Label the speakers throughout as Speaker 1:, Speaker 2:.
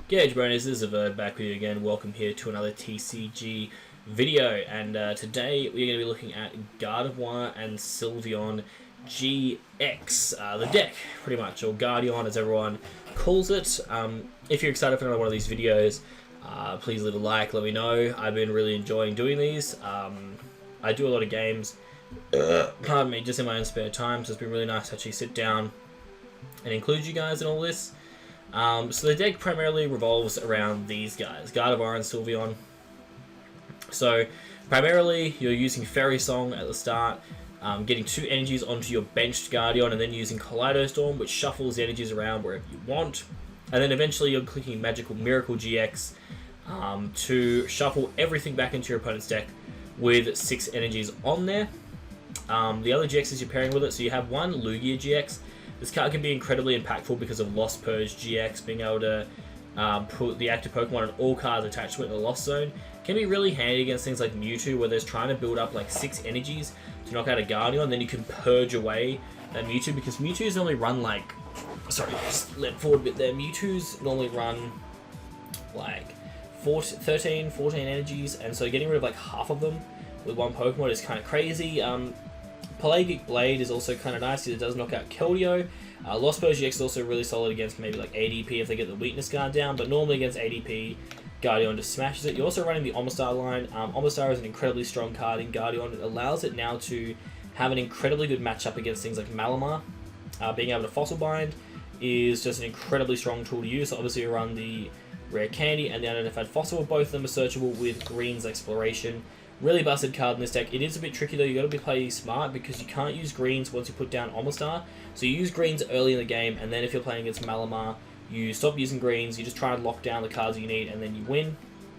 Speaker 1: Gage Bonus, this is Averd back with you again. Welcome here to another TCG video, and today we're going to be looking at Gardeon and Sylveon GX, the deck pretty much, or Gardeon as everyone calls it. If you're excited for another one of these videos, please leave a like, let me know. I've been really enjoying doing these. I do a lot of games, pardon me, just in my own spare time, so it's been really nice to actually sit down and include you guys in all this. So the deck primarily revolves around these guys, Gardeon and Sylveon. So primarily you're using Fairy Song at the start, getting 2 energies onto your benched Gardeon, and then using Kaleido Storm, which shuffles the energies around wherever you want. And then eventually you're clicking Magical Miracle GX to shuffle everything back into your opponent's deck with 6 energies on there. The other GXs you're pairing with it, so you have one Lugia GX. This card can be incredibly impactful because of Lost Purge GX, being able to put the active Pokemon and all cards attached to it in the Lost Zone. Can be really handy against things like Mewtwo, where there's trying to build up like 6 energies to knock out a Gardeon, then you can purge away that Mewtwo, because Mewtwo's normally run like... Sorry, just leant forward a bit there. Mewtwo's normally run like 13, 14 energies, and so getting rid of like half of them with one Pokemon is kind of crazy. Pelagic Blade is also kind of nice because it does knock out Keldeo. Lost Purge GX is also really solid against maybe like ADP if they get the weakness guard down, but normally against ADP, Gardeon just smashes it. You're also running the Omastar line. Omastar is an incredibly strong card in Gardeon. It allows it now to have an incredibly good matchup against things like Malamar. Being able to Fossil Bind is just an incredibly strong tool to use. So obviously you run the Rare Candy and the Unidentified Fossil. Both of them are searchable with Green's Exploration. Really busted card in this deck. It is a bit tricky though, you got to be playing smart because you can't use greens once you put down Omastar. So you use greens early in the game, and then if you're playing against Malamar, you stop using greens, you just try and lock down the cards you need, and then you win.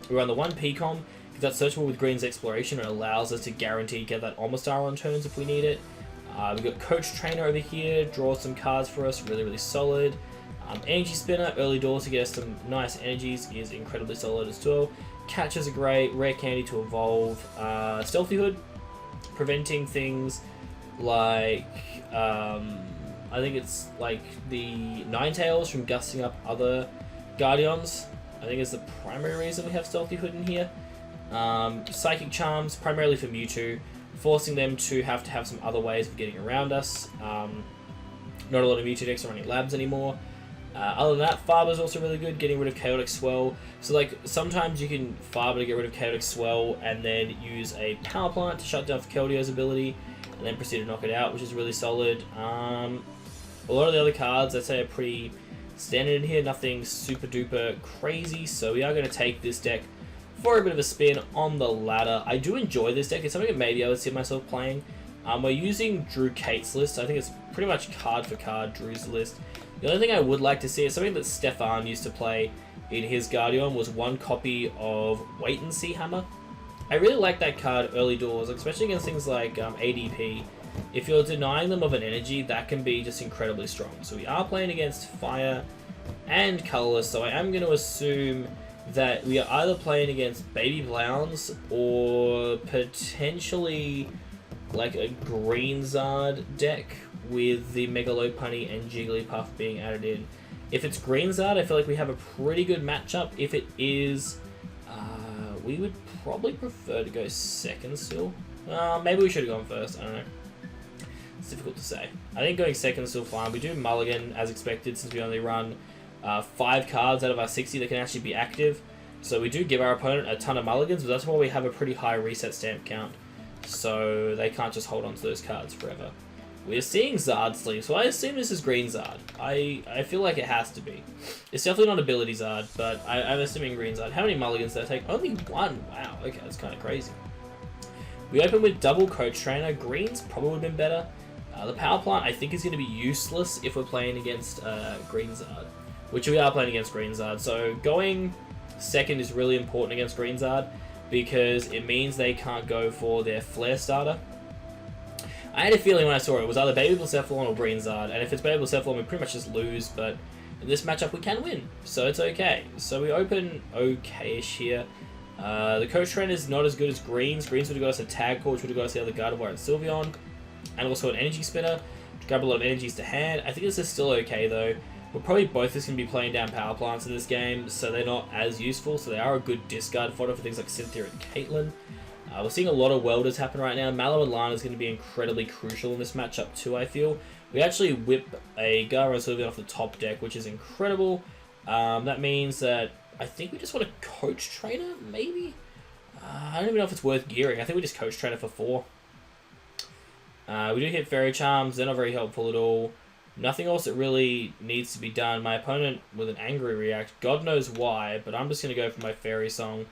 Speaker 1: We run the 1 PCOM, because that's searchable with Green's Exploration, and allows us to guarantee get that Omastar on turns if we need it. We've got Coach Trainer over here, draws some cards for us, really solid. Energy Spinner, early doors to get us some nice energies, is incredibly solid as well. Catches a great, Rare Candy to evolve. Stealthy Hood, preventing things like, I think it's like the Ninetales from gusting up other Gardeons. I think it's the primary reason we have Stealthy Hood in here. Psychic Charms, primarily for Mewtwo, forcing them to have some other ways of getting around us. Not a lot of Mewtwo decks are running labs anymore. Other than that, Farber's also really good, getting rid of Chaotic Swell. So like, sometimes you can Farber to get rid of Chaotic Swell and then use a Power Plant to shut down for Keldeo's ability, and then proceed to knock it out, which is really solid. A lot of the other cards, I'd say, are pretty standard in here, nothing super duper crazy, so we are going to take this deck for a bit of a spin on the ladder. I do enjoy this deck, it's something that maybe I would see myself playing. We're using Drew Cate's list. I think it's pretty much card for card Drew's list. The only thing I would like to see is something that Stefan used to play in his Gardeon was 1 copy of Wait and See Hammer. I really like that card early doors, especially against things like ADP. If you're denying them of an energy, that can be just incredibly strong. So we are playing against Fire and Colorless, so I am going to assume that we are either playing against Baby Blounds or potentially like a Green Zard deck with the Mega Lopunny and Jigglypuff being added in. If it's Green Zard, I feel like we have a pretty good matchup. If it is, we would probably prefer to go second still. Maybe we should have gone first, I don't know. It's difficult to say. I think going second is still fine. We do mulligan as expected since we only run 5 cards out of our 60 that can actually be active. So we do give our opponent a ton of mulligans, but that's why we have a pretty high reset stamp count. So they can't just hold on to those cards forever. We're seeing Zard Sleeve, so I assume this is Green Zard. I feel like it has to be. It's definitely not Ability Zard, but I'm assuming Green Zard. How many mulligans did I take? Only 1. Wow, okay, that's kind of crazy. We open with double Coach Trainer. Green's probably would have been better. The Power Plant I think is going to be useless if we're playing against Green Zard, which we are playing against Green Zard. So going second is really important against Green Zard because it means they can't go for their Flare Starter. I had a feeling when I saw it was either Baby Blacephalon or Green Zard, and if it's Baby Blacephalon we pretty much just lose, but in this matchup we can win, so it's okay. So we open okay-ish here. The Coach Trainer is not as good as Green's. Green's would have got us a Tag Call, which would have got us the other Gardevoir and Sylveon, and also an Energy Spinner to grab a lot of energies to hand. I think this is still okay though. We're probably both just going to be playing down power plants in this game, so they're not as useful, so they are a good discard fodder for things like Cynthia and Caitlyn. We're seeing a lot of welders happen right now. Mallow and Lana is going to be incredibly crucial in this matchup too, I feel. We actually whip a Gardeon and Sylveon off the top deck, which is incredible. That means that I think we just want a Coach Trainer, maybe? I don't even know if it's worth gearing. I think we just Coach Trainer for 4. We do hit Fairy Charms. They're not very helpful at all. Nothing else that really needs to be done. My opponent with an Angry React. God knows why, but I'm just going to go for my Fairy Song.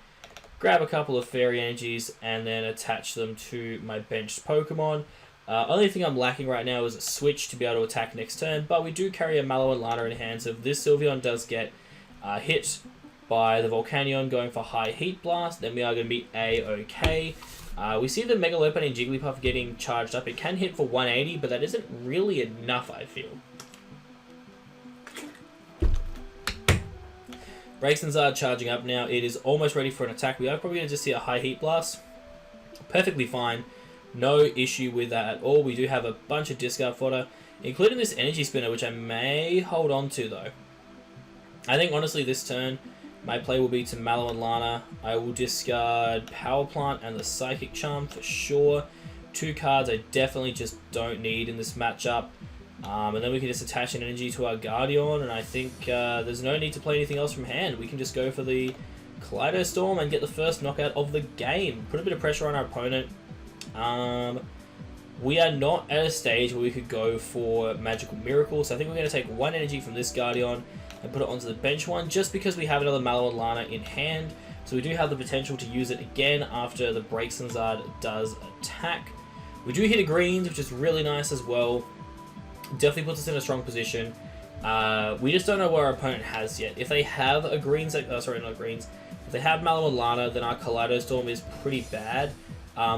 Speaker 1: Grab a couple of Fairy Energies and then attach them to my benched Pokemon. Only thing I'm lacking right now is a switch to be able to attack next turn, but we do carry a Mallow and Lana in hand, so if this Sylveon does get hit by the Volcanion going for high Heat Blast, then we are going to be A-okay. We see the Megalopon and Jigglypuff getting charged up. It can hit for 180, but that isn't really enough, I feel. Braixen charging up now. It is almost ready for an attack. We are probably going to just see a high Heat Blast. Perfectly fine. No issue with that at all. We do have a bunch of discard fodder, including this Energy Spinner, which I may hold on to, though. I think, honestly, this turn, my play will be to Mallow and Lana. I will discard Power Plant and the Psychic Charm for sure. 2 cards I definitely just don't need in this matchup. And then we can just attach an energy to our Gardeon, and I think there's no need to play anything else from hand. We can just go for the Kaleido Storm and get the first knockout of the game. Put a bit of pressure on our opponent. We are not at a stage where we could go for Magical Miracle, so I think we're going to take 1 energy from this Gardeon and put it onto the bench one, just because we have another Mallow and Lana in hand. So we do have the potential to use it again after the Braixen does attack. We do hit a greens, which is really nice as well. Definitely puts us in a strong position. We just don't know where our opponent has yet. If they have a greens, sorry, not greens. If they have Mallow and Lana, then our Kaleido Storm is pretty bad.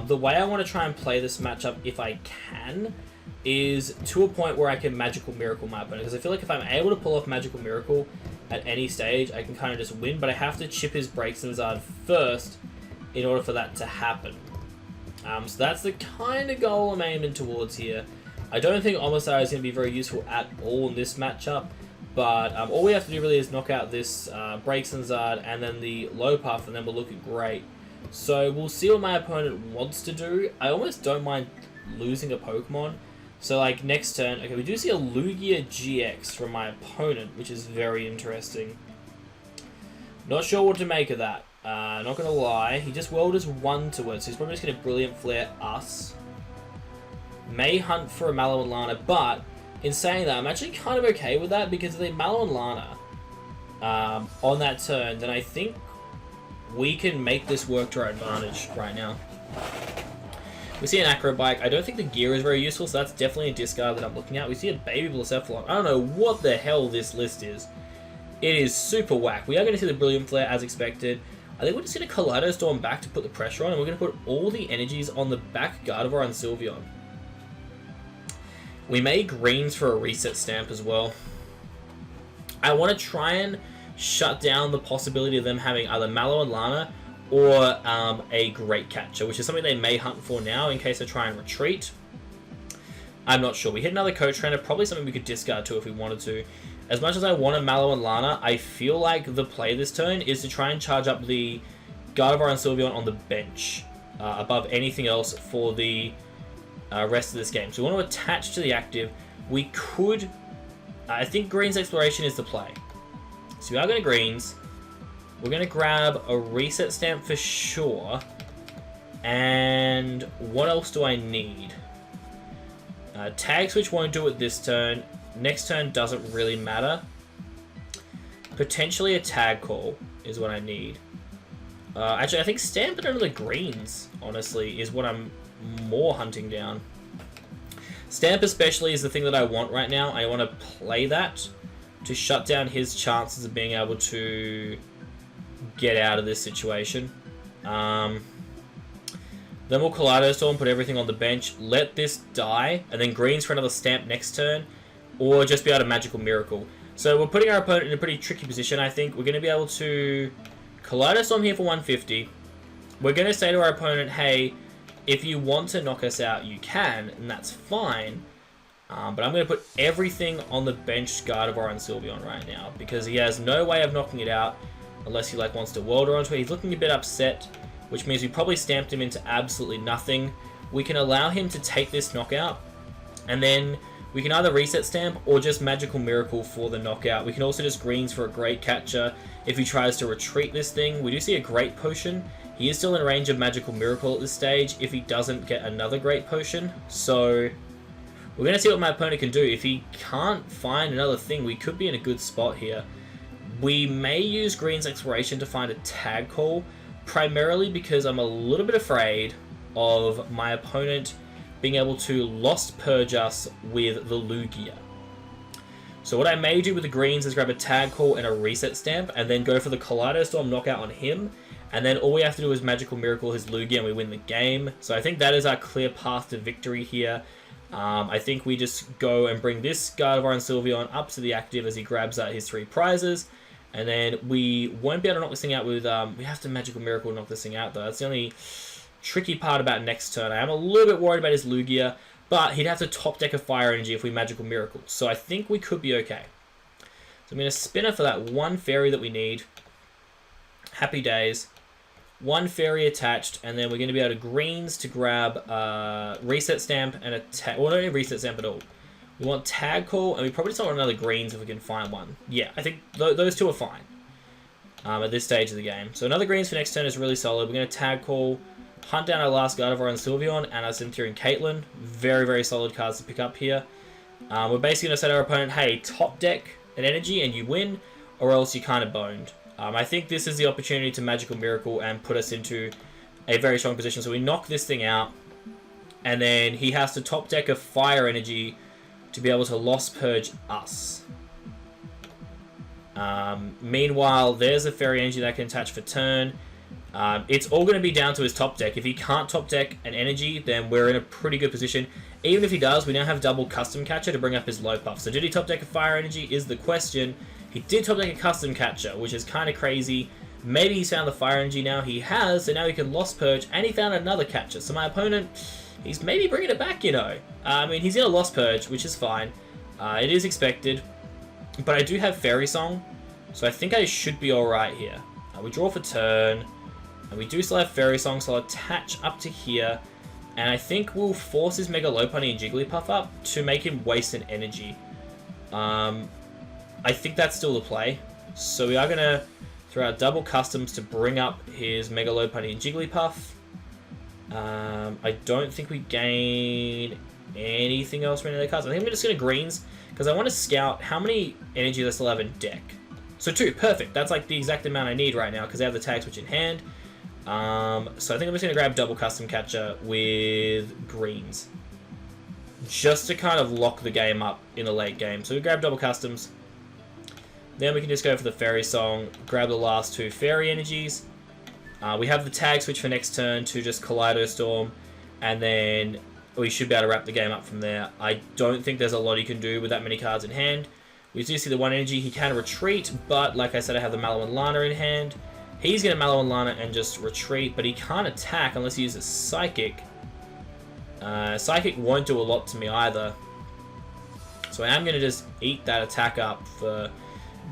Speaker 1: The way I want to try and play this matchup, if I can, is to a point where I can Magical Miracle my opponent. Because I feel like if I'm able to pull off Magical Miracle at any stage, I can kind of just win. But I have to chip his Braixen first in order for that to happen. So that's the kind of goal I'm aiming towards here. I don't think Omasar is going to be very useful at all in this matchup, but all we have to do really is knock out this Braixen and then the Lopuff, and then we're looking great. So we'll see what my opponent wants to do. I almost don't mind losing a Pokemon. So like next turn, okay, we do see a Lugia GX from my opponent, which is very interesting. Not sure what to make of that. Not going to lie, he just welders 1 to it, so he's probably just going to Brilliant Flare us. May hunt for a Mallow and Lana, but in saying that, I'm actually kind of okay with that, because if they Mallow and Lana on that turn, then I think we can make this work to our advantage right now. We see an Acro Bike. I don't think the gear is very useful, so that's definitely a discard that I'm looking at. We see a Baby Blacephalon. I don't know what the hell this list is. It is super whack. We are going to see the Brilliant Flare as expected. I think we're just going to Kaleido Storm back to put the pressure on, and we're going to put all the energies on the back Gardevoir and Sylveon. We may greens for a reset stamp as well. I want to try and shut down the possibility of them having either Mallow and Lana or a Great Catcher, which is something they may hunt for now in case they try and retreat. I'm not sure. We hit another Coach Trainer, probably something we could discard to if we wanted to. As much as I want a Mallow and Lana, I feel like the play this turn is to try and charge up the Gardevoir and Sylveon on the bench above anything else for the rest of this game. So we want to attach to the active. We could... I think Greens Exploration is the play. So we are going to Greens. We're going to grab a Reset Stamp for sure. And what else do I need? Tag Switch won't do it this turn. Next turn doesn't really matter. Potentially a Tag Call is what I need. Actually, I think Stamp it under the Greens, honestly, is what I'm more hunting down. Stamp especially is the thing that I want right now. I want to play that to shut down his chances of being able to get out of this situation. Then we'll Kaleido Storm, put everything on the bench, let this die, and then Greens for another Stamp next turn, or just be able to Magical Miracle. So we're putting our opponent in a pretty tricky position, I think. We're going to be able to Kaleido Storm here for 150. We're going to say to our opponent, hey, if you want to knock us out, you can, and that's fine. But I'm going to put everything on the bench Gardevoir and Sylveon right now, because he has no way of knocking it out unless he wants to Welder onto it. He's looking a bit upset, which means we probably stamped him into absolutely nothing. We can allow him to take this knockout, and then we can either reset stamp or just Magical Miracle for the knockout. We can also just greens for a great catcher if he tries to retreat this thing. We do see a Great Potion. He is still in range of Magical Miracle at this stage if he doesn't get another Great Potion. So we're going to see what my opponent can do. If he can't find another thing, we could be in a good spot here. We may use Green's Exploration to find a Tag Call, primarily because I'm a little bit afraid of my opponent being able to Lost Purge us with the Lugia. So what I may do with the greens is grab a Tag Call and a Reset Stamp, and then go for the Kaleido Storm knockout on him, and then all we have to do is Magical Miracle his Lugia and we win the game. So I think that is our clear path to victory here. I think we just go and bring this Gardevoir and Sylveon up to the active as he grabs out his 3 prizes. And then we won't be able to knock this thing out with... we have to Magical Miracle knock this thing out, though. That's the only tricky part about next turn. I am a little bit worried about his Lugia, but he'd have to top deck a Fire Energy if we Magical Miracle. So I think we could be okay. So I'm going to spin her for that 1 Fairy that we need. Happy days. 1 Fairy attached, and then we're going to be able to greens to grab Reset Stamp and a tag. Well, not even Reset Stamp at all. We want Tag Call, and we probably just want another greens if we can find one. Yeah, I think those two are fine at this stage of the game. So another greens for next turn is really solid. We're going to Tag Call, hunt down our last Gardevoir and Sylveon, and our Cynthia and Caitlyn. Very, very solid cards to pick up here. We're basically going to say to our opponent, hey, top deck an energy and you win, or else you kind of boned. I think this is the opportunity to Magical Miracle and put us into a very strong position. So we knock this thing out, and then he has to top deck a Fire Energy to be able to Lost Purge us. Meanwhile, there's a Fairy Energy that can attach for turn. It's all going to be down to his top deck. If he can't top deck an energy, then we're in a pretty good position. Even if he does, we now have double Custom Catcher to bring up his low puff. So did he top deck a Fire Energy is the question. He did top deck a Custom Catcher, which is kind of crazy. Maybe he's found the Fire Energy now. He has, so now he can Lost Purge, and he found another Catcher. So my opponent, he's maybe bringing it back, you know. I mean, he's in a Lost Purge, which is fine. It is expected. But I do have Fairy Song, so I think I should be alright here. We draw for turn, and we do still have Fairy Song, so I'll attach up to here. And I think we'll force his Mega Lopunny and Jigglypuff up to make him waste an energy. I think that's still the play. So we are going to throw out double customs to bring up his Mega Lopunny and Jigglypuff. I don't think we gain anything else from any of the cards. I think I'm just going to greens, because I want to scout how many energies I still have in deck. So 2, perfect. That's like the exact amount I need right now, because I have the Tag Switch in hand. So I think I'm just going to grab double Custom Catcher with greens, just to kind of lock the game up in the late game. So we grab double customs. Then we can just go for the Fairy Song, grab the last 2 Fairy Energies. We have the Tag Switch for next turn to just Kaleido Storm, and then we should be able to wrap the game up from there. I don't think there's a lot he can do with that many cards in hand. We do see the 1 energy. He can retreat, but like I said, I have the Mallow and Lana in hand. He's going to Mallow and Lana and just retreat, but he can't attack unless he uses Psychic. Psychic won't do a lot to me either. So I am going to just eat that attack up for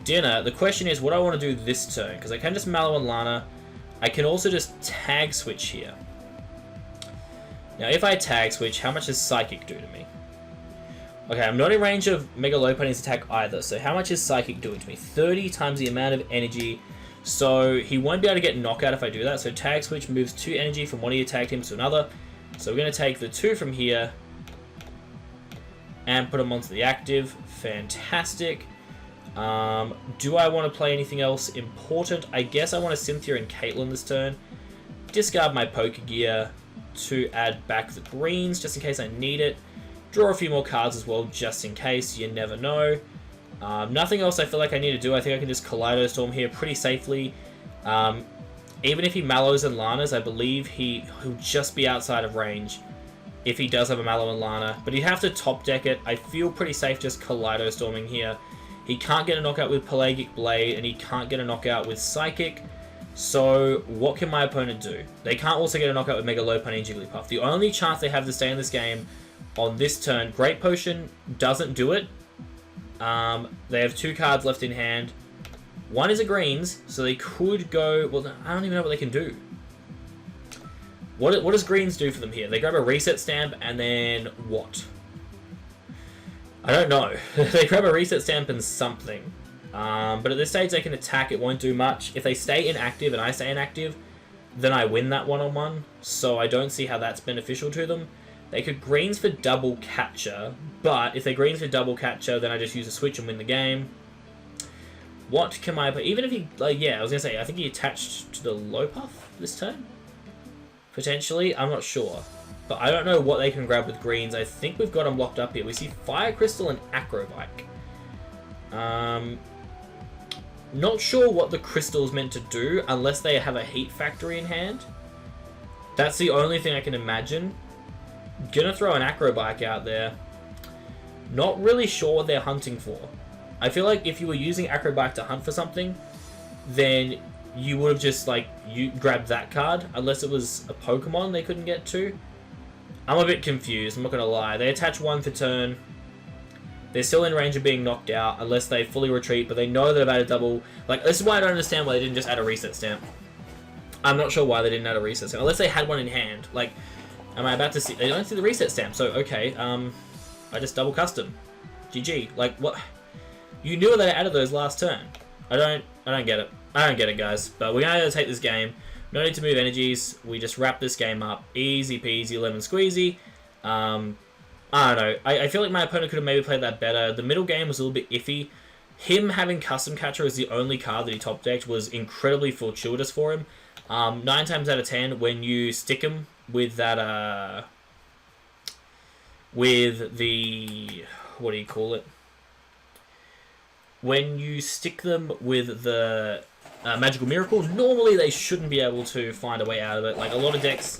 Speaker 1: dinner. The question is, what do I want to do this turn? Because I can just Mallow and Lana. I can also just Tag Switch here. Now, if I Tag Switch, how much does Psychic do to me? Okay, I'm not in range of Mega Lopunny's attack either, so how much is Psychic doing to me? 30 times the amount of energy. So he won't be able to get knockout if I do that. So Tag Switch moves 2 energy from one of your tag teams to another. So we're going to take the 2 from here and put them onto the active. Fantastic. Do I want to play anything else important? I guess I want to Cynthia and Caitlyn this turn. Discard my Pokegear to add back the greens just in case I need it. Draw a few more cards as well just in case. You never know. Nothing else I feel like I need to do. I think I can just Kaleido Storm here pretty safely. Even if he Mallows and Lanas, I believe he'll just be outside of range if he does have a Mallow and Lana. But he'd have to top deck it. I feel pretty safe just Kaleido Storming here. He can't get a knockout with Pelagic Blade, and he can't get a knockout with Psychic. So what can my opponent do? They can't also get a knockout with Mega Lopunny and Jigglypuff. The only chance they have to stay in this game on this turn. Great Potion doesn't do it. They have 2 cards left in hand. One is a greens, so they could go... Well, I don't even know what they can do. What does greens do for them here? They grab a reset stamp and then what? I don't know. They grab a reset stamp and something. But at this stage they can attack. It won't do much. If they stay inactive and I stay inactive, then I win that one-on-one. So I don't see how that's beneficial to them. They could greens for double catcher, but if they greens for double catcher, then I just use a switch and win the game. What can I... Even if he... yeah, I was going to say, I think he attached to the low puff this turn? Potentially? I'm not sure. But I don't know what they can grab with greens. I think we've got them locked up here. We see Fire Crystal and Acrobike. Not sure what the crystal is meant to do unless they have a Heat Factory in hand. That's the only thing I can imagine. Gonna throw an Acrobike out there. Not really sure what they're hunting for. I feel like if you were using Acrobike to hunt for something, then you would have just, you grabbed that card, unless it was a Pokemon they couldn't get to. I'm a bit confused, I'm not gonna lie. They attach 1 for turn. They're still in range of being knocked out, unless they fully retreat, but they know they've added double... this is why I don't understand why they didn't just add a reset stamp. I'm not sure why they didn't add a reset stamp, unless they had one in hand. Am I about to see... They don't see the reset stamp, so okay, I just double custom. GG. What... You knew that I added those last turn. I don't get it. I don't get it, guys. But we're going to take this game. No need to move energies. We just wrap this game up. Easy peasy, lemon squeezy. I don't know. I feel like my opponent could have maybe played that better. The middle game was a little bit iffy. Him having Custom Catcher as the only card that he top decked was incredibly fortuitous for him. 9 times out of 10, when you stick him with that, with the... What do you call it? When you stick them with the Magical Miracle, normally they shouldn't be able to find a way out of it. A lot of decks,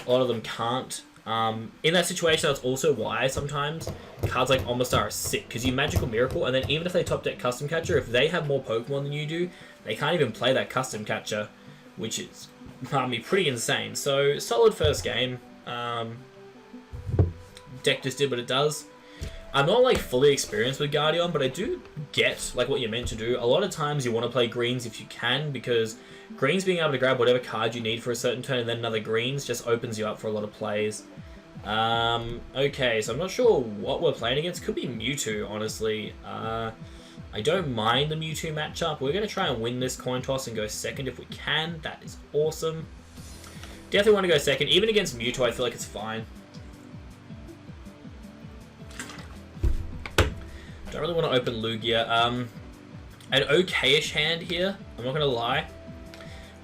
Speaker 1: a lot of them can't. In that situation, that's also why sometimes cards like Omastar are sick, because you Magical Miracle, and then even if they top deck Custom Catcher, if they have more Pokemon than you do, they can't even play that Custom Catcher, which is, pretty insane. So, solid first game. Deck just did what it does. I'm not fully experienced with Gardeon, but I do get what you're meant to do. A lot of times you want to play greens if you can, because greens being able to grab whatever card you need for a certain turn and then another greens just opens you up for a lot of plays. Okay, so I'm not sure what we're playing against. Could be Mewtwo, honestly. I don't mind the Mewtwo matchup. We're going to try and win this coin toss and go second if we can. That is awesome. Definitely want to go second. Even against Mewtwo, I feel like it's fine. Don't really want to open Lugia. An okay-ish hand here, I'm not going to lie.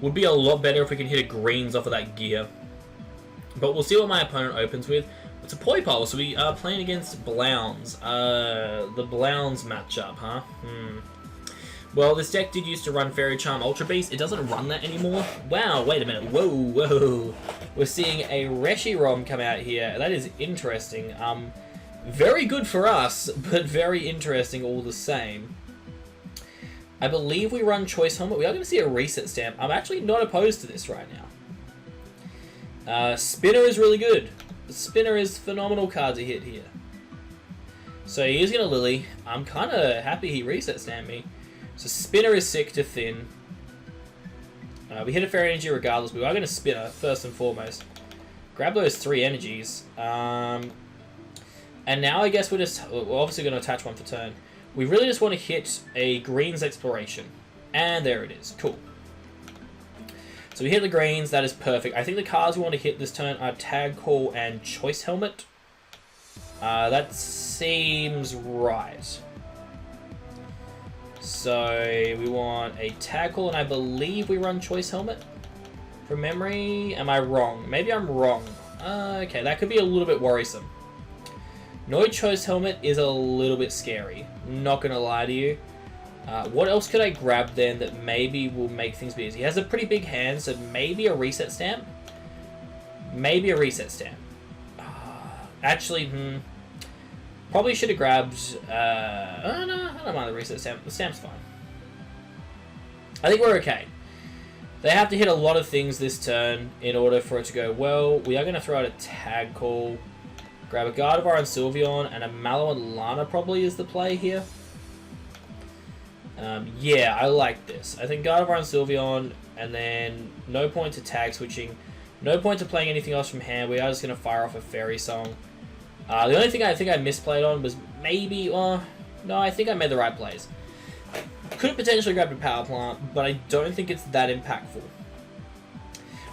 Speaker 1: Would be a lot better if we can hit a greens off of that gear. But we'll see what my opponent opens with. It's a Poipole, so we are playing against Blounds. The Blounds matchup, huh? Well, this deck did used to run Fairy Charm Ultra Beast. It doesn't run that anymore. Wow, wait a minute. Whoa, whoa. We're seeing a Reshiram come out here. That is interesting. Very good for us, but very interesting all the same. I believe we run Choice Helmet. We are going to see a reset stamp. I'm actually not opposed to this right now. Spinner is really good. Spinner is phenomenal card to hit here. So he is going to Lily. I'm kind of happy he reset stamped me. So Spinner is sick to thin. We hit a Fairy Energy regardless. We are going to Spinner first and foremost. Grab those 3 energies. And now I guess we're obviously going to attach 1 for turn. We really just want to hit a greens exploration. And there it is. Cool. So we hit the greens. That is perfect. I think the cards we want to hit this turn are Tag Call and Choice Helmet. That seems right. So we want a Tag Call, and I believe we run Choice Helmet. From memory, am I wrong? Maybe I'm wrong. Okay, that could be a little bit worrisome. No Choice Helmet is a little bit scary. Not gonna lie to you. What else could I grab then that maybe will make things easy? He has a pretty big hand, so maybe a reset stamp? Maybe a reset stamp. Actually, probably should have grabbed... no, I don't mind the reset stamp. The stamp's fine. I think we're okay. They have to hit a lot of things this turn in order for it to go well. We are going to throw out a Tag Call. Grab a Gardevoir and Sylveon, and a Mallow and Lana probably is the play here. Yeah, I like this. I think Gardevoir and Sylveon, and then no point to tag switching. No point to playing anything else from hand. We are just going to fire off a Fairy Song. The only thing I think I misplayed on was maybe... no, I think I made the right plays. Could have potentially grabbed a Power Plant, but I don't think it's that impactful.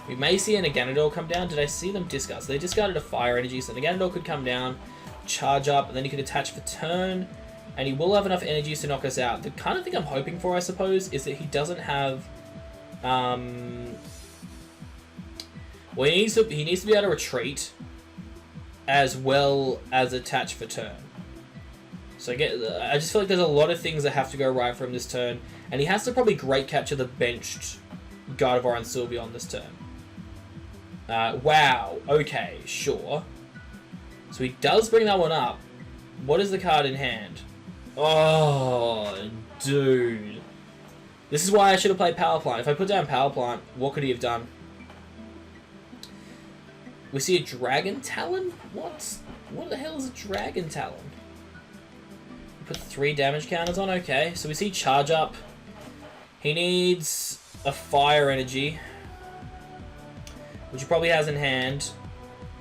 Speaker 1: We may see an Ganondorf come down. Did I see them discard? So they discarded a Fire Energy, so the Ganondorf could come down, charge up, and then he could attach for turn, and he will have enough energies to knock us out. The kind of thing I'm hoping for, I suppose, is that he doesn't have... well, he needs to be able to retreat as well as attach for turn. So I just feel like there's a lot of things that have to go right for him this turn, and he has to probably great capture the benched Gardevoir and Sylveon this turn. Wow, okay, sure. So he does bring that one up. What is the card in hand? Oh, dude. This is why I should have played Power Plant. If I put down Power Plant, what could he have done? We see a Dragon Talon? What? What the hell is a Dragon Talon? Put 3 damage counters on, okay. So we see Charge Up. He needs a Fire Energy, which he probably has in hand.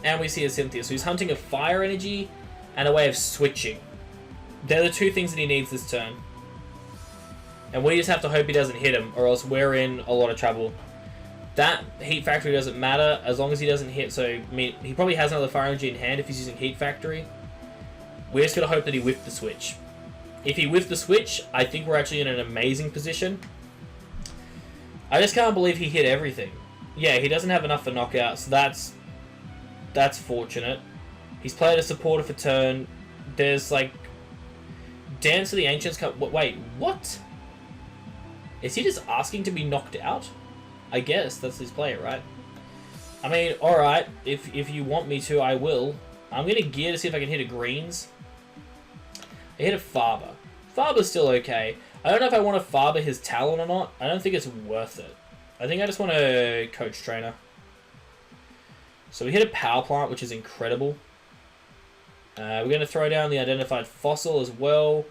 Speaker 1: And we see a Cynthia. So he's hunting a Fire Energy and a way of switching. They're the 2 things that he needs this turn. And we just have to hope he doesn't hit him, or else we're in a lot of trouble. That Heat Factory doesn't matter as long as he doesn't hit. So I mean, he probably has another Fire Energy in hand if he's using Heat Factory. We're just going to hope that he whiffed the switch. If he whiffed the switch, I think we're actually in an amazing position. I just can't believe he hit everything. Yeah, he doesn't have enough for knockout, so that's fortunate. He's played a supporter for turn. There's like Dance of the Ancients. Wait, what? Is he just asking to be knocked out? I guess that's his play, right? I mean, alright, if you want me to, I will. I'm going to gear to see if I can hit a greens. I hit a Farber. Farber's still okay. I don't know if I want to Farber his Talon or not. I don't think it's worth it. I think I just want to Coach Trainer. So we hit a Power Plant, which is incredible. We're going to throw down the Identified Fossil as well.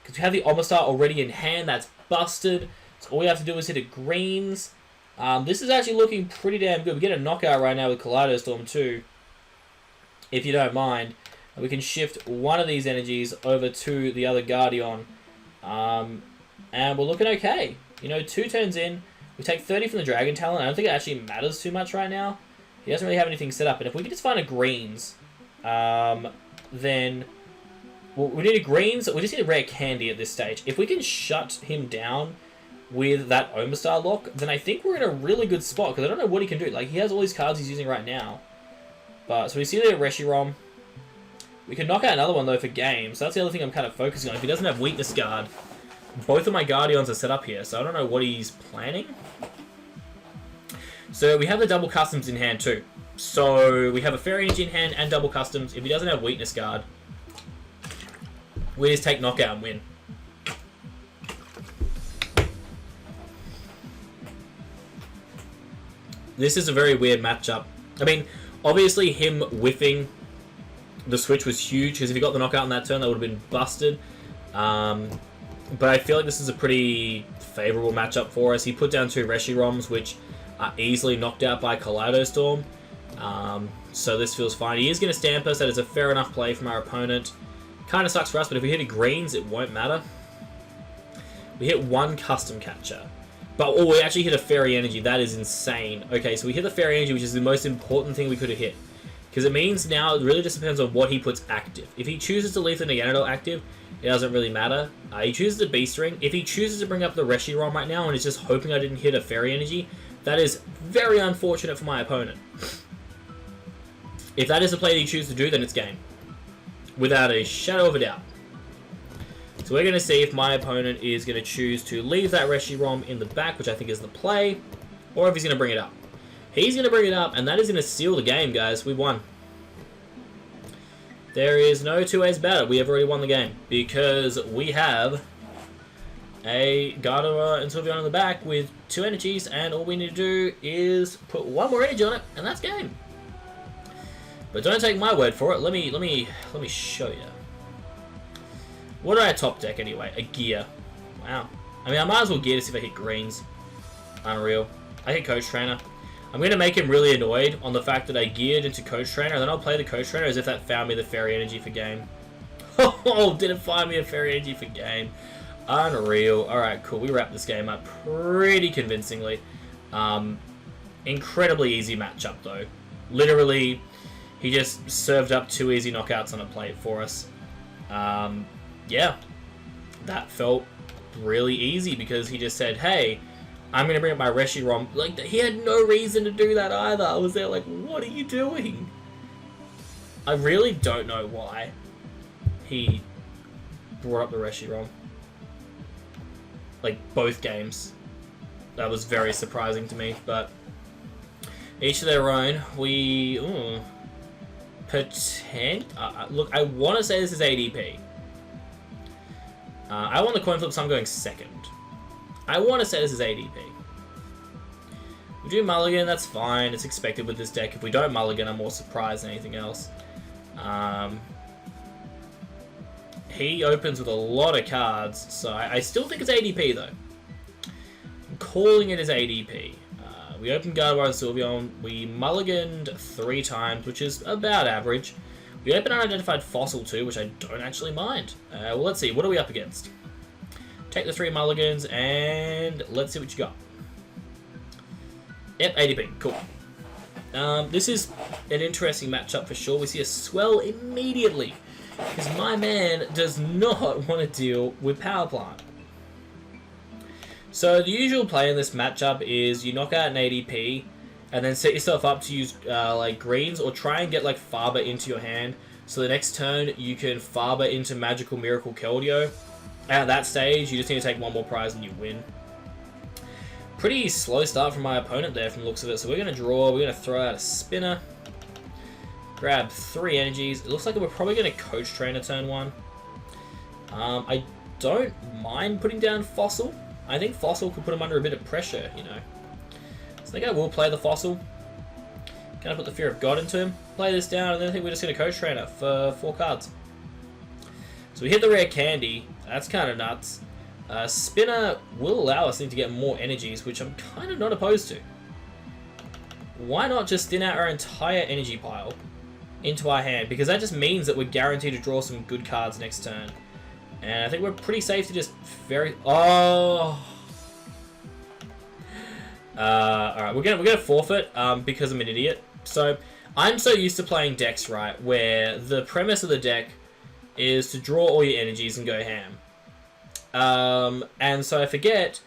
Speaker 1: Because we have the Omastar already in hand. That's busted. So all we have to do is hit a greens. This is actually looking pretty damn good. We get a knockout right now with Kaleido Storm too, if you don't mind. And we can shift one of these energies over to the other Gardeon. And we're looking okay. You know, 2 turns in. We take 30 from the Dragon Talon. I don't think it actually matters too much right now. He doesn't really have anything set up. And if we can just find a greens, then... Well, we need a greens. We just need a rare candy at this stage. If we can shut him down with that Omastar lock, then I think we're in a really good spot. Because I don't know what he can do. Like, he has all these cards he's using right now. But so we see the Reshiram. We can knock out another one, though, for game. So that's the other thing I'm kind of focusing on. If he doesn't have Weakness Guard, both of my Guardians are set up here. So I don't know what he's planning. So we have the double customs in hand, too. So we have a Fairy Energy in hand and double customs. If he doesn't have Weakness Guard, we just take knockout and win. This is a very weird matchup. I mean, obviously him whiffing the switch was huge, because if he got the knockout in that turn, that would have been busted. But I feel like this is a pretty favourable matchup for us. He put down 2 Reshiroms, which are easily knocked out by Kaleido Storm. So this feels fine. He is going to stamp us. That is a fair enough play from our opponent. Kind of sucks for us, but if we hit a greens, it won't matter. We hit 1 custom catcher. But, oh, we actually hit a Fairy Energy. That is insane. Okay, so we hit the Fairy Energy, which is the most important thing we could have hit. Because it means now it really just depends on what he puts active. If he chooses to leave the Ganondorf active, it doesn't really matter. He chooses the Beast Ring. If he chooses to bring up the Reshiram right now and is just hoping I didn't hit a Fairy Energy, that is very unfortunate for my opponent. If that is the play that he chooses to do, then it's game. Without a shadow of a doubt. So we're going to see if my opponent is going to choose to leave that Reshiram in the back, which I think is the play, or if he's going to bring it up. He's going to bring it up, and that is going to seal the game, guys. We won. There is no 2 ways about it. We have already won the game, because we have a Gardevoir and Sylveon in the back with 2 energies, and all we need to do is put 1 more energy on it, and that's game. But don't take my word for it. Let me show you. What did I top deck anyway? A gear. Wow. I mean, I might as well gear to see if I hit greens. Unreal. I hit Coach Trainer. I'm going to make him really annoyed on the fact that I geared into Coach Trainer, and then I'll play the Coach Trainer as if that found me the Fairy Energy for game. Oh, did it find me a Fairy Energy for game? Unreal. Alright, cool. We wrapped this game up pretty convincingly. Incredibly easy matchup, though. Literally, he just served up 2 easy knockouts on a plate for us. Yeah. That felt really easy because he just said, hey, I'm going to bring up my Reshiram. Like, he had no reason to do that either. I was there like, what are you doing? I really don't know why he brought up the Reshiram. Like, both games. That was very surprising to me, but each of their own. We... look, I want to say this is ADP. I won the coin flip, so I'm going second. I want to say this is ADP. We do mulligan, that's fine. It's expected with this deck. If we don't mulligan, I'm more surprised than anything else. He opens with a lot of cards, so I still think it's ADP, though. I'm calling it as ADP. We opened Gardeon and Sylveon. We mulliganed 3 times, which is about average. We opened Unidentified Fossil too, which I don't actually mind. Well, let's see. What are we up against? Take the 3 mulligans, and let's see what you got. Yep, ADP. Cool. This is an interesting matchup for sure. We see a swell immediately, because my man does not want to deal with Power Plant. So the usual play in this matchup is you knock out an ADP, and then set yourself up to use like greens, or try and get like Farber into your hand. So the next turn you can Farber into Magical Miracle Keldeo. At that stage, you just need to take 1 more prize and you win. Pretty slow start from my opponent there from the looks of it. So we're going to draw, we're going to throw out a spinner. Grab 3 energies. It looks like we're probably going to Coach Trainer turn 1. I don't mind putting down Fossil. I think Fossil could put him under a bit of pressure, you know. So I think I will play the Fossil. Kind of put the Fear of God into him. Play this down, and then I think we're just going to Coach Trainer for 4 cards. So we hit the rare candy. That's kind of nuts. Spinner will allow us to get more energies, which I'm kind of not opposed to. Why not just thin out our entire energy pile into our hand? Because that just means that we're guaranteed to draw some good cards next turn. And I think we're pretty safe to just Oh! Alright, we're gonna forfeit because I'm an idiot. So, I'm so used to playing decks, right, where the premise of the deck is to draw all your energies and go ham. And so I forget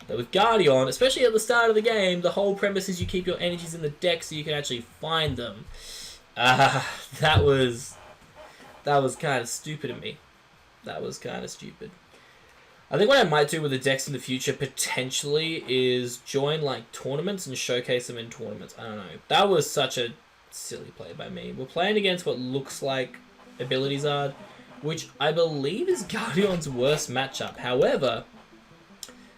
Speaker 1: that with Gardeon, especially at the start of the game, the whole premise is you keep your energies in the deck so you can actually find them. That was kind of stupid of me. That was kind of stupid. I think what I might do with the decks in the future, potentially, is join, like, tournaments and showcase them in tournaments. I don't know. That was such a silly play by me. We're playing against what looks like Ability-Zard, which I believe is Gardeon's worst matchup. However,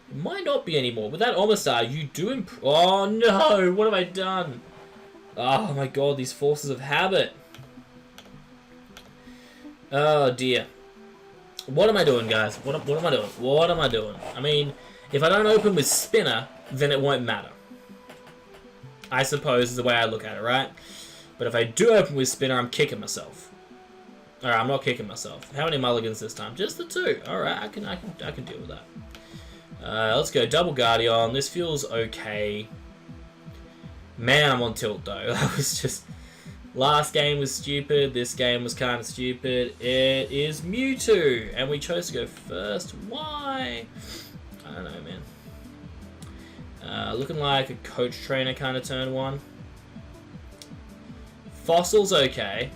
Speaker 1: it might not be anymore. With that Omastar, you do Oh no, what have I done? Oh my god, these forces of habit. Oh dear. What am I doing, guys? What am I doing? What am I doing? I mean, if I don't open with Spinner, then it won't matter. I suppose is the way I look at it, right? But if I do open with Spinner, I'm kicking myself. Alright, I'm not kicking myself. How many mulligans this time? Just the 2. Alright, I can deal with that. Let's go double Gardeon. This feels okay. Man, I'm on tilt though. That was just... Last game was stupid. This game was kind of stupid. It is Mewtwo. And we chose to go first. Why? I don't know, man. Looking like a Coach Trainer kind of turn 1. Fossil's okay.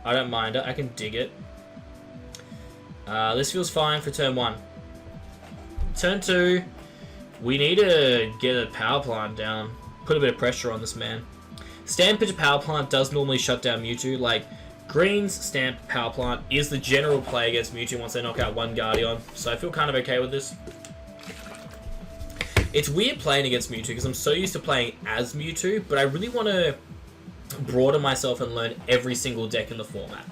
Speaker 1: I don't mind it. I can dig it. This feels fine for turn 1. Turn 2, we need to get a Power Plant down. Put a bit of pressure on this man. Stand Pitcher Power Plant does normally shut down Mewtwo. Like, Green's Stamp Power Plant is the general play against Mewtwo once they knock out 1 Gardeon. So I feel kind of okay with this. It's weird playing against Mewtwo because I'm so used to playing as Mewtwo, but I really want to broaden myself and learn every single deck in the format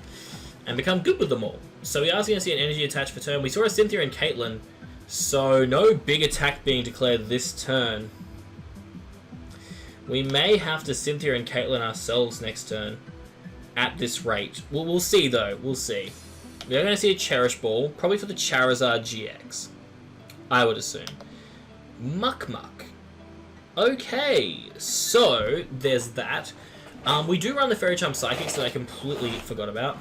Speaker 1: and become good with them all. So we are going to see an energy attached for turn. We saw a Cynthia and Caitlyn, so no big attack being declared this turn. We may have to Cynthia and Caitlyn ourselves next turn at this rate. We'll see though, we'll see. We are going to see a Cherish Ball, probably for the Charizard GX, I would assume. Muck. Okay, so there's that. We do run the Fairy Charm Psychics that I completely forgot about.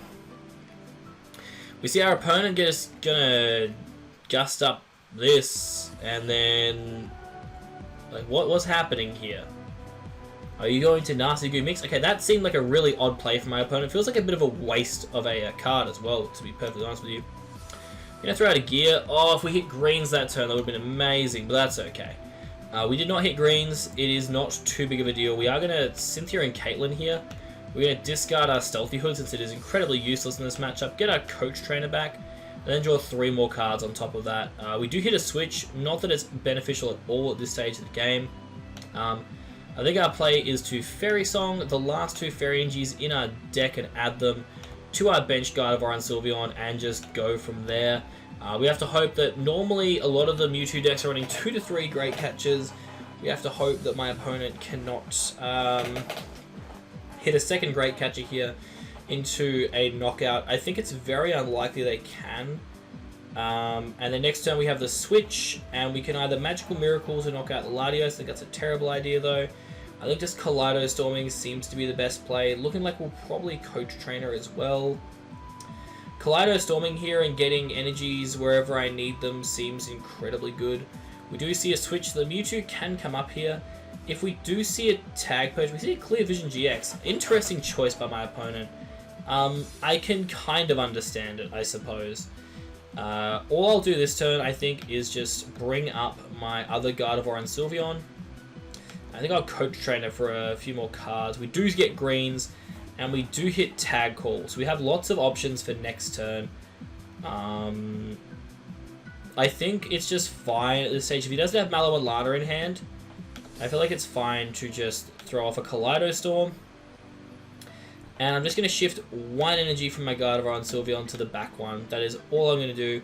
Speaker 1: We see our opponent gonna gust up this, and then like what's happening here? Are you going to Nasty Goo Mix? Okay, that seemed like a really odd play for my opponent. Feels like a bit of a waste of a card as well, to be perfectly honest with you. I'm gonna throw out a Gear. Oh, if we hit greens that turn, that would have been amazing, but that's okay. We did not hit greens. It is not too big of a deal. We are going to Cynthia and Caitlyn here. We're going to discard our Stealthy Hood since it is incredibly useless in this matchup. Get our Coach Trainer back. And then draw 3 more cards on top of that. We do hit a switch. Not that it's beneficial at all at this stage of the game. I think our play is to Fairy Song the last 2 Fairy Energies in our deck and add them to our bench Gardevoir and Sylveon and just go from there. We have to hope that normally a lot of the Mewtwo decks are running 2 to 3 Great Catches. We have to hope that my opponent cannot hit a second Great Catcher here into a knockout. I think it's very unlikely they can. And then next turn we have the switch, and we can either Magical Miracles or knock out Latios. I think that's a terrible idea though. I think just Kaleido Storming seems to be the best play. Looking like we'll probably Coach Trainer as well. Kaleido Storming here and getting energies wherever I need them seems incredibly good. We do see a switch. The Mewtwo can come up here. If we do see a Tag Purge, we see a Clear Vision GX. Interesting choice by my opponent. I can kind of understand it, I suppose. All I'll do this turn, I think, is just bring up my other Gardevoir and Sylveon. I think I'll Coach Trainer for a few more cards. We do get greens. And we do hit Tag Call, so we have lots of options for next turn. I think it's just fine at this stage. If he doesn't have Mallow and Lana in hand, I feel like it's fine to just throw off a Kaleido Storm. And I'm just going to shift 1 energy from my Gardevoir and Sylveon to the back one. That is all I'm going to do.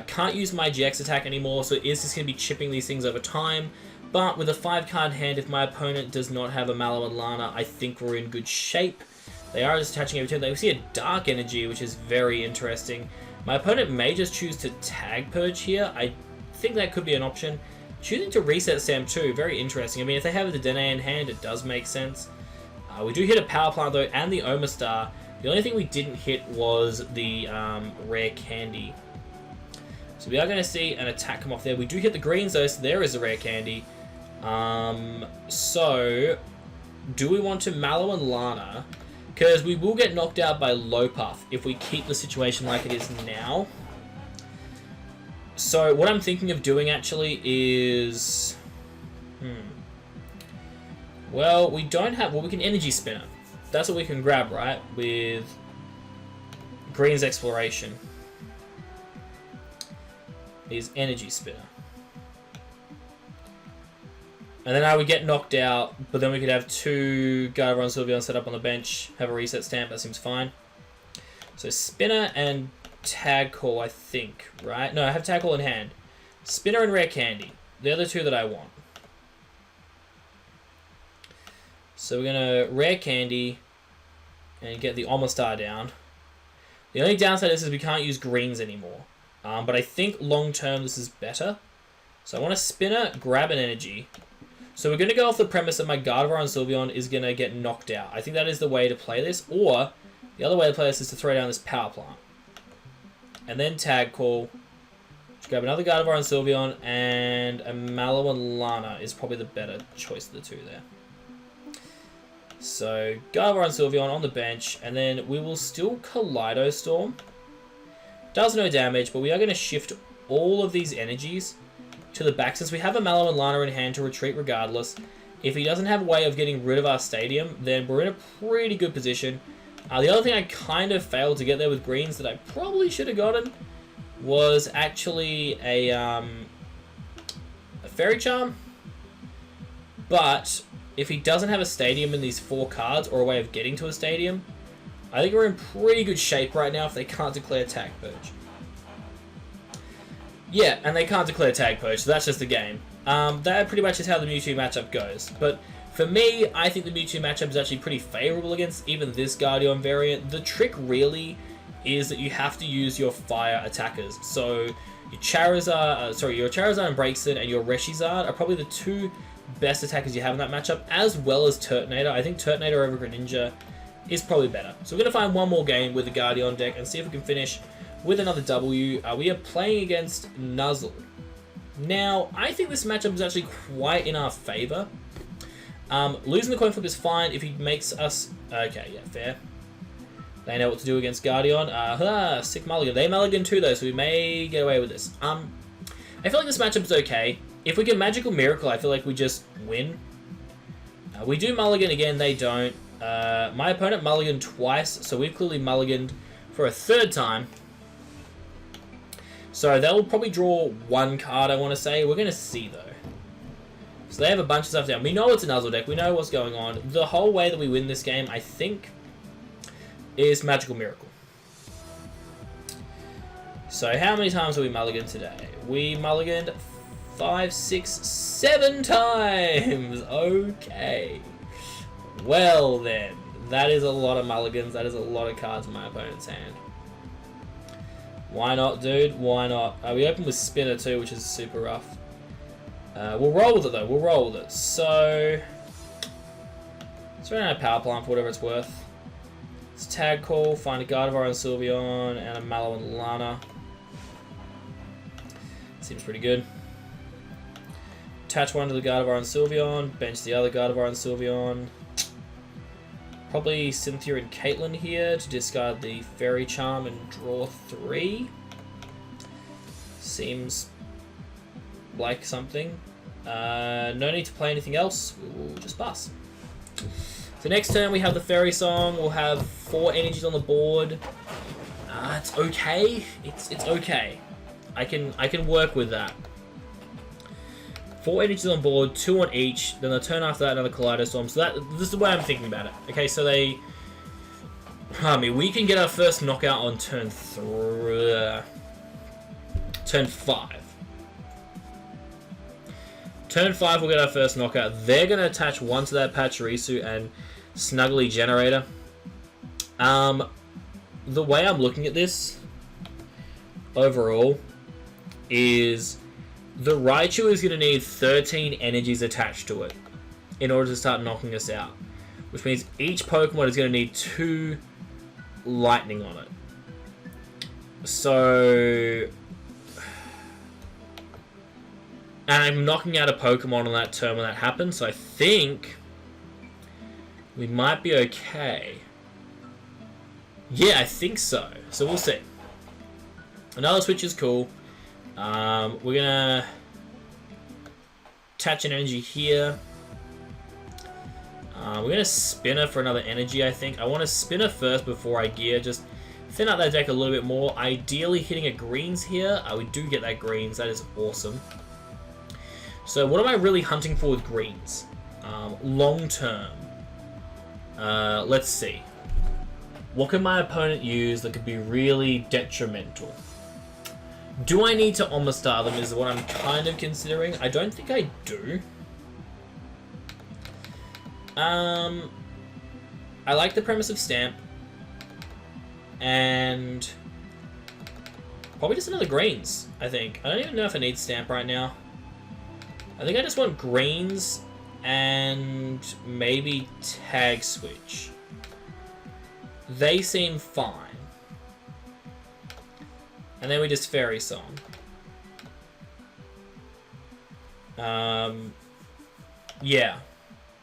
Speaker 1: Can't use my GX attack anymore, so it is just going to be chipping these things over time. But with a 5-card hand, if my opponent does not have a Mallow and Lana, I think we're in good shape. They are just attaching every turn. They see a Dark Energy, which is very interesting. My opponent may just choose to Tag Purge here. I think that could be an option. Choosing to reset Sam too, very interesting. I mean, if they have the Dedenne in hand, it does make sense. We do hit a Power Plant though, and the Omastar. The only thing we didn't hit was the Rare Candy. So we are going to see an attack come off there. We do hit the greens though, so there is a Rare Candy. So, do we want to Mallow and Lana? Because we will get knocked out by Lopuff if we keep the situation like it is now. So, what I'm thinking of doing actually is... Well, we don't have... Well, we can Energy Spinner. That's what we can grab, right? With Green's Exploration. Is Energy Spinner. And then I would get knocked out, but then we could have 2 Gardevoir and Sylveon set up on the bench, have a reset stamp, that seems fine. So Spinner and Tag Call, I think, right? No, I have Tag Call in hand. Spinner and Rare Candy. They're the 2 that I want. So we're going to Rare Candy and get the Omastar down. The only downside is we can't use greens anymore. But I think long term this is better. So I want a Spinner, grab an energy. So we're going to go off the premise that my Gardevoir and Sylveon is going to get knocked out. I think that is the way to play this. Or, the other way to play this is to throw down this Power Plant. And then Tag Call. Just grab another Gardevoir and Sylveon. And a Mallow and Lana is probably the better choice of the 2 there. So, Gardevoir and Sylveon on the bench. And then we will still Kaleido Storm. Does no damage, but we are going to shift all of these energies to the back. Since we have a Mallow and Lana in hand to retreat regardless, if he doesn't have a way of getting rid of our stadium, then we're in a pretty good position. The other thing I kind of failed to get there with greens that I probably should have gotten was actually a Fairy Charm. But if he doesn't have a stadium in these 4 cards or a way of getting to a stadium, I think we're in pretty good shape right now if they can't declare Tag Purge. Yeah, and they can't declare Tag Purge, so that's just the game. That pretty much is how the Mewtwo matchup goes. But for me, I think the Mewtwo matchup is actually pretty favourable against even this Gardeon variant. The trick really is that you have to use your fire attackers. So your Charizard, your Charizard and Braixen and your Reshizard are probably the 2 best attackers you have in that matchup, as well as Turtonator. I think Turtonator over Greninja is probably better. So we're going to find one more game with the Gardeon deck and see if we can finish with another W. We are playing against Nuzzle. Now, I think this matchup is actually quite in our favour. Losing the coin flip is fine if he makes us... Okay, yeah, fair. They know what to do against Gardeon. Sick mulligan. They mulligan too, though, so we may get away with this. I feel like this matchup is okay. If we get Magical Miracle, I feel like we just win. We do mulligan again, they don't. My opponent mulliganed twice, so we've clearly mulliganed for a 3rd time. So they'll probably draw 1 card, I want to say. We're going to see, though. So they have a bunch of stuff down. We know it's a Nuzzle deck. We know what's going on. The whole way that we win this game, I think, is Magical Miracle. So how many times have we mulliganed today? We mulliganed 5, 6, 7 times. Okay. Well then, that is a lot of mulligans. That is a lot of cards in my opponent's hand. Why not, dude? Why not? We open with Spinner too, which is super rough. We'll roll with it though. We'll roll with it. So let's run out of Power Plant for whatever it's worth. It's Tag Call, find a Gardevoir and Sylveon, and a Mallow and Lana. Seems pretty good. Attach one to the Gardevoir and Sylveon, bench the other Gardevoir and Sylveon. Probably Cynthia and Caitlyn here to discard the Fairy Charm and draw 3. Seems like something. No need to play anything else. We'll just pass. So next turn we have the Fairy Song. We'll have 4 energies on the board. It's okay. It's okay. I can work with that. 4 energies on board, 2 on each. Then the turn after that, another Kaleidostorm. So this is the way I'm thinking about it. Okay, so we can get our first knockout on turn 5. Turn 5, we'll get our first knockout. They're going to attach 1 to that Pachirisu and Snuggly Generator. The way I'm looking at this overall is the Raichu is going to need 13 energies attached to it in order to start knocking us out. Which means each Pokemon is going to need 2 lightning on it. So... And I'm knocking out a Pokemon on that turn when that happens, so I think we might be okay. Yeah, I think so. So we'll see. Another switch is cool. We're gonna attach an energy here. We're gonna Spinner for another energy, I think. I want to Spinner first before I gear, just thin out that deck a little bit more. Ideally hitting a greens here. We do get that greens, that is awesome. So what am I really hunting for with greens? Long term. Let's see. What can my opponent use that could be really detrimental? Do I need to Omastar them is what I'm kind of considering. I don't think I do. I like the premise of Stamp. And probably just another greens, I think. I don't even know if I need Stamp right now. I think I just want greens and maybe Tag Switch. They seem fine. And then we just Fairy Song. Yeah.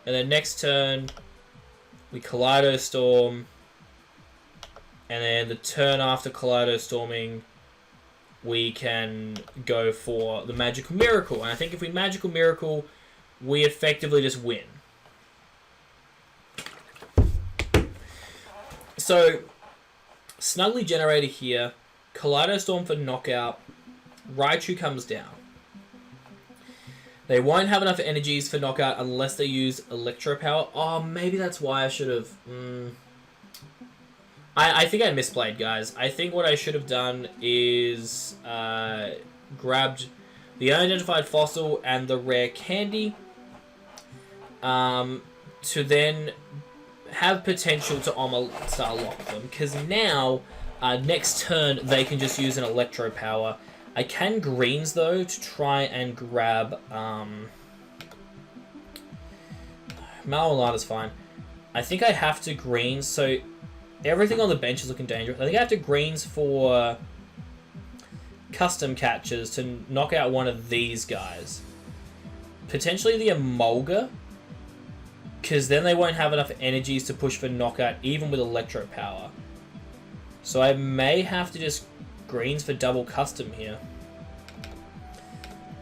Speaker 1: And then next turn, we Kaleido Storm. And then the turn after Kaleido Storming, we can go for the Magical Miracle. And I think if we Magical Miracle, we effectively just win. So, Snuggly Generator here, Kaleido Storm for knockout, Raichu comes down. They won't have enough energies for knockout unless they use Electro Power. Oh, maybe that's why I should have... I think I misplayed, guys. I think what I should have done is grabbed the unidentified fossil and the rare candy to then have potential to Omastar lock them. Because now, next turn, they can just use an Electro Power. I can greens, though, to try and grab... Malolana's fine. I think I have to greens, so everything on the bench is looking dangerous. I think I have to greens for custom catches to knock out one of these guys. Potentially the Emolga, because then they won't have enough energies to push for knockout, even with Electro Power. So I may have to just greens for double custom here.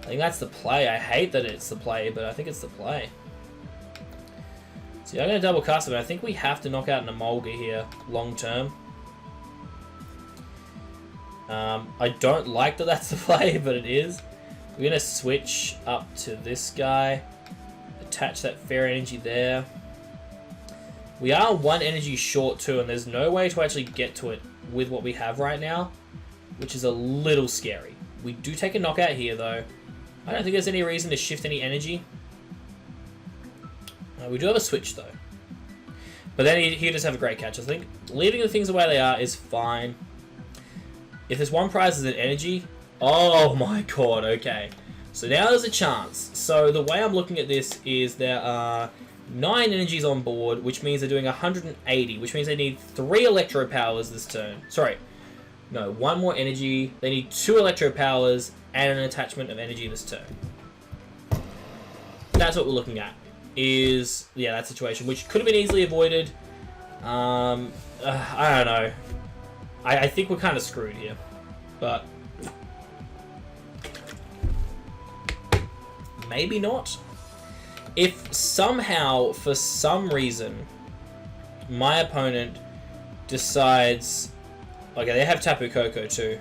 Speaker 1: I think that's the play. I hate that it's the play, but I think it's the play. So I'm going to double custom. I think we have to knock out an Emolga here, long term. I don't like that that's the play, but it is. We're going to switch up to this guy. Attach that fair energy there. We are one energy short too, and there's no way to actually get to it with what we have right now, which is a little scary. We do take a knockout here, though. I don't think there's any reason to shift any energy. We do have a switch, though. But then he does have a great catch. I think leaving the things the way they are is fine. If this one prize is an energy... Oh my god, okay. So now there's a chance. So the way I'm looking at this is there are 9 energies on board, which means they're doing 180, which means they need 3 Electro Powers this turn. Sorry. No, 1 more energy. They need 2 Electro Powers and an attachment of energy this turn. That's what we're looking at. Is, yeah, that situation, which could have been easily avoided. I don't know. I think we're kind of screwed here. But maybe not. If somehow, for some reason, my opponent decides... Okay, they have Tapu Koko too.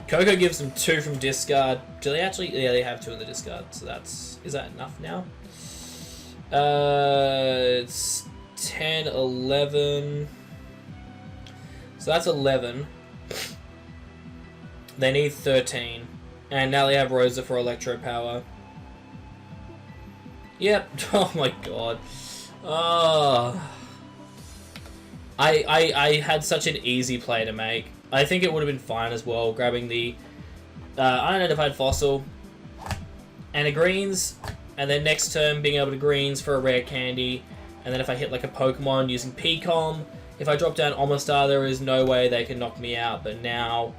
Speaker 1: Koko gives them 2 from discard. Do they actually... Yeah, they have 2 in the discard, so that's... Is that enough now? It's 10, 11... So that's 11. They need 13. And now they have Rosa for Electro Power. Yep. Oh my god. Oh. I had such an easy play to make. I think it would have been fine as well, grabbing the unidentified fossil and a greens, and then next turn being able to greens for a rare candy, and then if I hit like a Pokemon using Pcom, if I drop down Omastar, there is no way they can knock me out, but now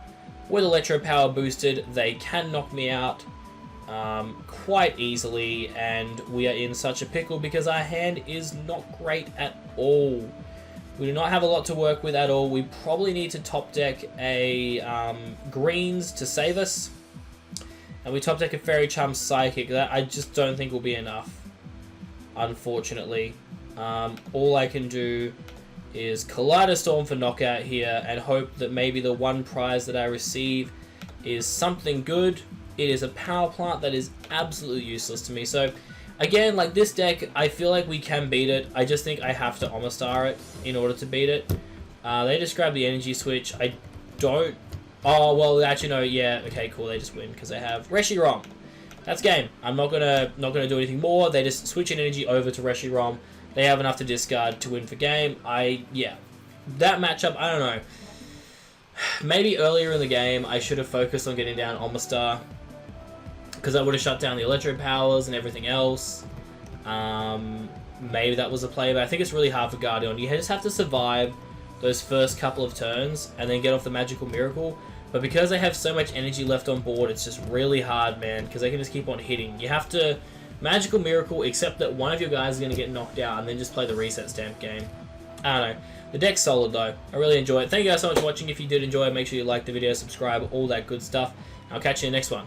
Speaker 1: with Electro Power boosted, they can knock me out quite easily, and we are in such a pickle because our hand is not great at all. We do not have a lot to work with at all. We probably need to top deck a greens to save us. And we top deck a Fairy Charm Psychic. That I just don't think will be enough, unfortunately. All I can do is Kaleidostorm for knockout here and hope that maybe the one prize that I receive is something good. It is a Power Plant that is absolutely useless to me. So again, like this deck, I feel like we can beat it. I just think I have to Omastar it in order to beat it. They just grab the energy switch. I don't... Oh, well, actually, no, yeah. Okay, cool. They just win because they have Reshiram. That's game. I'm not gonna do anything more. They just switch an energy over to Reshiram. They have enough to discard to win for game. Yeah. That matchup, I don't know. Maybe earlier in the game, I should have focused on getting down Omastar, because that would have shut down the Electro Powers and everything else. Maybe that was a play, but I think it's really hard for Gardeon. You just have to survive those first couple of turns and then get off the Magical Miracle. But because they have so much energy left on board, it's just really hard, man, because they can just keep on hitting. You have to Magical Miracle, except that one of your guys is going to get knocked out, and then just play the reset stamp game. I don't know. The deck's solid, though. I really enjoy it. Thank you guys so much for watching. If you did enjoy it, make sure you like the video, subscribe, all that good stuff. I'll catch you in the next one.